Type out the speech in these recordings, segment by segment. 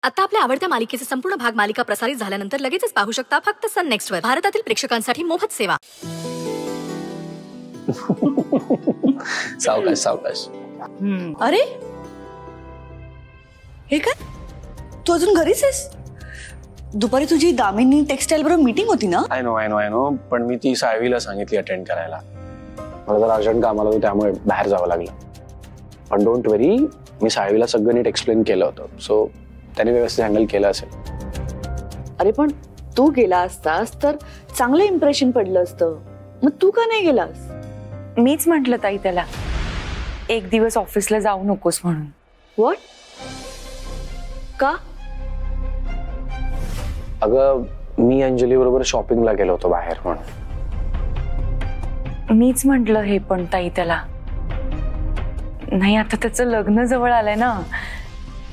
आता आपल्या आवडत्या मालिकेचे संपूर्ण भाग मालिका प्रसारित झाल्यानंतर लगेचच पाहू शकता फक्त सन नेक्स्ट वर. भारतातील प्रेक्षकांसाठी मोफत सेवा. सावकाश सावकाश. अरे हे काय, तू अजून घरीच आहेस? दुपारी तुझी दामिनी टेक्सटाईल बरोबर मीटिंग होती ना? आय नो पण मी ती सायवीला सांगितली अटेंड करायला. मला जरा अर्जंट काम आलं होतं त्यामुळे बाहेर जावं लागलं. पण डोंट वरी, मी सायवीला सगळं नीट एक्सप्लेन केलं होतं, सो त्याने व्यवस्थित हँडल केलं असेल. अरे पण तू गेला असतास तर चांगलं इम्प्रेशन पडलं असतं, मग तू का नाही गेलास? मीच म्हटलं ताई त्याला एक दिवस ऑफिसला जाऊ नकोस म्हणून. व्हॉट? का? अगं मी अंजली बरोबर शॉपिंगला गेलो होतो बाहेर म्हणून. मीच म्हटलं हे पण ताई त्याला. नाही, आता त्याचं लग्न जवळ आलंय ना,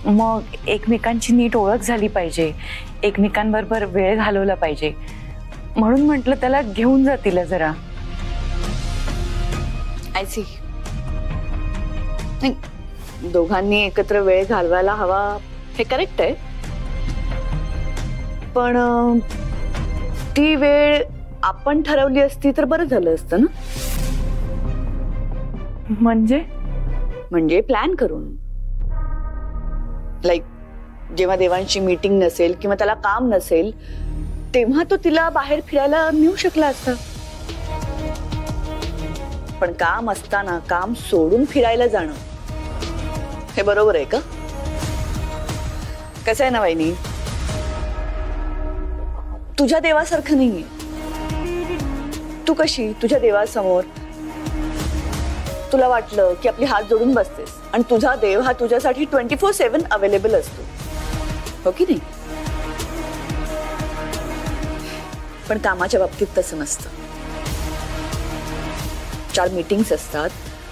मग एकमेकांची नीट ओळख झाली पाहिजे, एकमेकांबरोबर वेळ घालवला पाहिजे म्हणून म्हटलं त्याला घेऊन जातील जरा. I see. नाही, दोघांनी एकत्र वेळ घालवायला हवा हे करेक्ट आहे, पण ती वेळ आपण ठरवली असती तर बरं झालं असतं ना. म्हणजे प्लॅन करून, लाईक जेव्हा देवांची मीटिंग नसेल किंवा त्याला काम नसेल तेव्हा तो तिला बाहेर फिरायला नेऊ शकला असता. पण काम असताना काम सोडून फिरायला जाणं हे बरोबर आहे का? कसं आहे ना वहिनी, तुझ्या देवासारखं नाहीये. तू कशी तुझ्या देवासमोर तुला वाटलं की आपली हात जोडून बसतेस आणि तुझा देव हा तुझ्यासाठी 24/7 अवेलेबल असतो, हो की नाही? पण कामाच्या बाबतीत तसं नसतं. 4 मीटिंग्स असतात,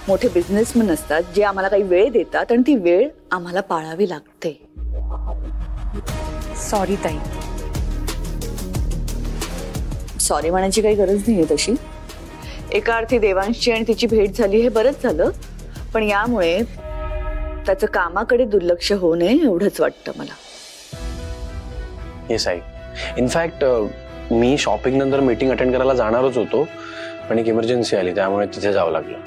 मोठे बिझनेसमॅन असतात जे आम्हाला काही वेळ देतात आणि ती वेळ आम्हाला पाळावी लागते. सॉरी ताई. सॉरी म्हणायची काही गरज नाहीये तशी. एका अर्थी देवांशी आणि तिची भेट झाली हे बरंच झालं, पण यामुळे त्याचं कामाकडे दुर्लक्ष होऊ नये एवढंच वाटतं मला. Yes I. In fact me shopping नंतर मीटिंग अटेंड करायला जाणारच होतो, पण एक इमर्जन्सी आली त्यामुळे तिथे जावं लागलं.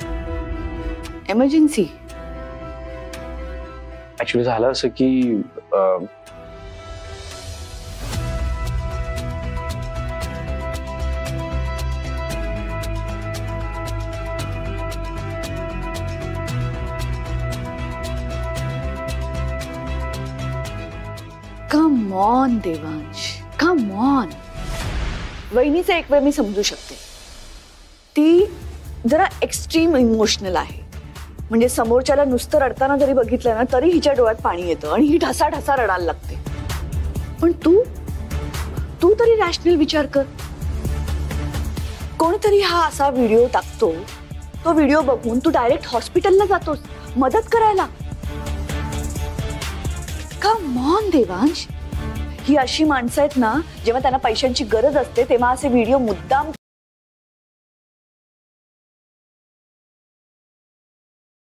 इमर्जन्सी? ऍक्च्युली झालं असं की come on Devansh, come on. वहिनीचं एक वेळ मी समजू शकते, ती जरा एक्स्ट्रीम इमोशनल आहे. म्हणजे समोरच्याला नुसतं रडताना जरी बघितलं ना तरी हिच्या डोळ्यात पाणी येतं आणि ही ढसाढसा रडायला लागते. पण तू तरी रॅशनल विचार कर. कोणीतरी हा असा व्हिडिओ टाकतो, तो व्हिडिओ बघून तू डायरेक्ट हॉस्पिटलला जातोस मदत करायला. कम ऑन देवांश, ही अशी माणसं आहेत ना, जेव्हा त्यांना पैशांची गरज असते तेव्हा असे व्हिडिओ मुद्दाम